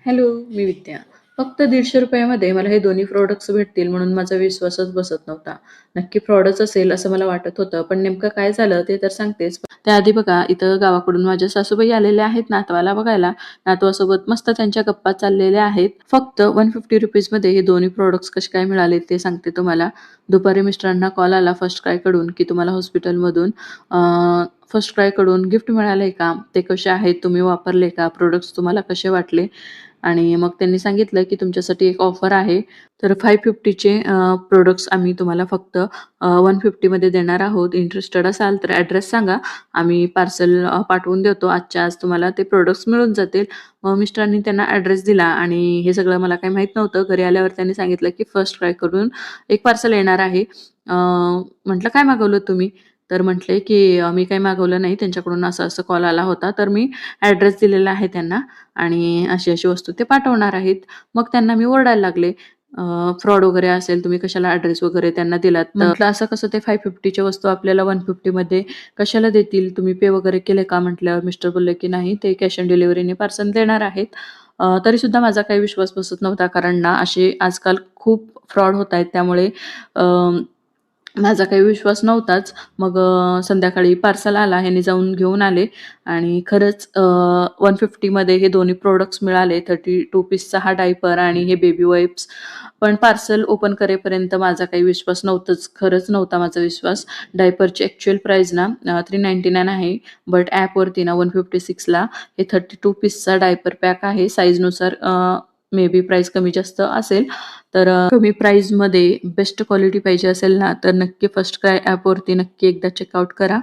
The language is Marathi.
हॅलो, मी विद्या. फक्त ₹150 मध्ये मला हे दोन्ही प्रॉडक्ट्स भेटतील म्हणून माझा विश्वासच बसत नव्हता. नक्की फ्रॉडच असेल असं मला वाटत होतं, पण नेमकं काय झालं ते तर सांगतेच. त्याआधी बघा, इथं गावाकडून माझ्या सासूबाई आलेल्या आहेत नातवाला बघायला. नातवासोबत मस्त त्यांच्या गप्पा चाललेल्या आहेत. फक्त ₹150 मध्ये हे दोन्ही प्रॉडक्ट्स कसे काय मिळाले ते सांगते तुम्हाला. दुपारी मिस्टरांना कॉल आला फर्स्ट क्रायकडून, की तुम्हाला हॉस्पिटलमधून फर्स्ट क्रायकडून गिफ्ट मिळालंय का? ते कसे आहेत? तुम्ही वापरले का? प्रॉडक्ट्स तुम्हाला कसे वाटले? आणि मग त्यांनी सांगितलं, की तुमच्यासाठी एक ऑफर आहे. तर 550 चे आम्ही तुम्हाला फक्त 150 मध्ये देणार आहोत. इंटरेस्टेड असाल तर ॲड्रेस सांगा. आम्ही पार्सल पाठवून देतो. आजच्या आज तुम्हाला ते प्रॉडक्ट्स मिळून जातील. मग मिस्टरांनी त्यांना ॲड्रेस दिला आणि हे सगळं मला काही माहीत नव्हतं. घरी आल्यावर त्यांनी सांगितलं, की फर्स्ट क्राय करून एक पार्सल येणार आहे. म्हटलं, "काय मागवलं तुम्ही?" तर म्हटले, की "मी काही मागवलं नाही. त्यांच्याकडून असं-असं कॉल आला होता. तर मी ॲड्रेस दिलेला आहे त्यांना आणि अशी-अशी वस्तू ते पाठवणार आहेत." मग त्यांना मी ओरडायला लागले, फ्रॉड वगैरे असेल, तुम्ही कशाला ॲड्रेस वगैरे त्यांना दिलात. म्हटलं, "असं कसं ते 550 च्या वस्तू आपल्याला 150 मध्ये कशाला देतील? तुम्ही पे वगैरे केले का?" म्हटल्यावर मिस्टर बोलले, की "नाही, ते कॅश ऑन डिलिव्हरीने पार्सल देणार आहेत." तरीसुद्धा माझा काही विश्वास बसत नव्हता कारण ना असे आजकाल खूप फ्रॉड होत आहेत. त्यामुळे अ, माझा काही विश्वास नव्हताच. मग संध्याकाळी पार्सल आला. ह्याने जाऊन घेऊन आले आणि खरंच 150 मध्ये हे दोन्ही प्रॉडक्ट्स मिळाले. 32 पीसचा हा डायपर आणि हे बेबी वाइप्स. पण पार्सल ओपन करेपर्यंत माझा काही विश्वास नव्हताच. खरंच नव्हता माझा विश्वास. डायपरची ॲक्चुअल प्राईस ना 399 आहे. बट ॲपवरती ना 156 ला हे 32 पीसचा डायपर पॅक आहे. साईजनुसार मे बी प्राईस कमी जास्त असेल. तर कमी प्राईजमध्ये बेस्ट क्वालिटी पाहिजे असेल ना, तर नक्की फर्स्ट क्राय ॲपवरती नक्की एकदा चेकआउट करा.